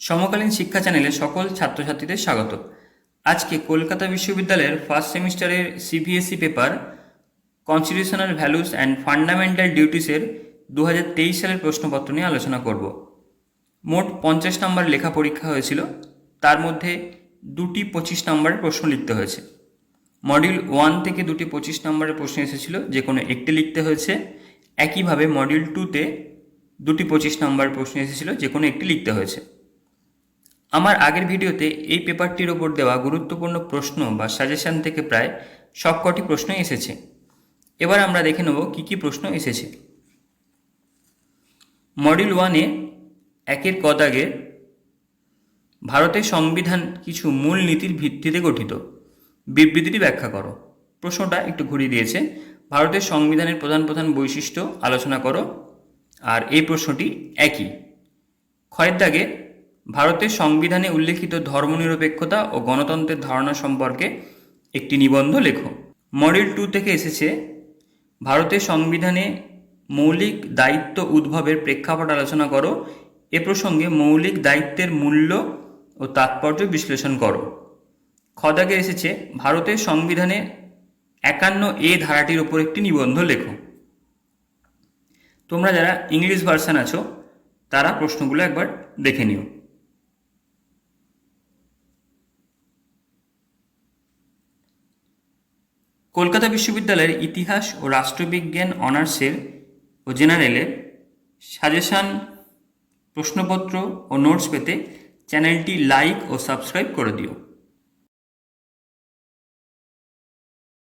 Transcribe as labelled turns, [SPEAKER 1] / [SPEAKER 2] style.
[SPEAKER 1] সমকালীন শিক্ষা চ্যানেলে সকল ছাত্রছাত্রীদের স্বাগত। আজকে কলকাতা বিশ্ববিদ্যালয়ের ফার্স্ট সেমিস্টারের CBSE paper constitutional values and fundamental ডিউটিসের 2023 সালের প্রশ্নপত্র নিয়ে আলোচনা করব। মোট 50 নম্বর লেখা পরীক্ষা হয়েছিল, তার মধ্যে দুটি 25 নম্বরের প্রশ্ন লিখতে হয়েছে। মডিউল 1 থেকে দুটি 25 নম্বরের প্রশ্ন এসেছিল, যে কোনো একটি লিখতে হয়েছে। একইভাবে মডিউল 2তে দুটি 25 নম্বরের প্রশ্ন এসেছিল, যে কোনো একটি লিখতে হয়েছে। আমার আগের ভিডিওতে এই পেপারটির ওপর দেওয়া গুরুত্বপূর্ণ প্রশ্ন বা সাজেশন থেকে প্রায় সবকটি প্রশ্ন এসেছে। এবার আমরা দেখে নেব কী কী প্রশ্ন এসেছে। মডিউল 1-এ 1-এর ক দাগে ভারতের সংবিধান কিছু মূল নীতির ভিত্তিতে গঠিত, বিবৃতিটি ব্যাখ্যা করো। প্রশ্নটা একটু ঘুরিয়ে দিয়েছে, ভারতের সংবিধানের প্রধান প্রধান বৈশিষ্ট্য আলোচনা করো। আর এই প্রশ্নটি একই। ক্ষয়ের দাগে ভারতের সংবিধানে উল্লেখিত ধর্মনিরপেক্ষতা ও গণতন্ত্রের ধারণা সম্পর্কে একটি নিবন্ধ লেখো। মডিউল 2 থেকে এসেছে, ভারতের সংবিধানে মৌলিক দায়িত্ব উদ্ভবের প্রেক্ষাপট আলোচনা করো। এ প্রসঙ্গে মৌলিক দায়িত্বের মূল্য ও তাৎপর্য বিশ্লেষণ করো। খ দাগে এসেছে, ভারতের সংবিধানে 51A ধারাটির উপর একটি নিবন্ধ লেখো। তোমরা যারা ইংলিশ ভার্সান আছো তারা প্রশ্নগুলো একবার দেখে নিও। কলকাতা বিশ্ববিদ্যালয়ের ইতিহাস ও রাষ্ট্রবিজ্ঞান অনার্সের ও জেনারেলের সাজেশান, প্রশ্নপত্র ও নোটস পেতে চ্যানেলটি লাইক ও সাবস্ক্রাইব করে দিও।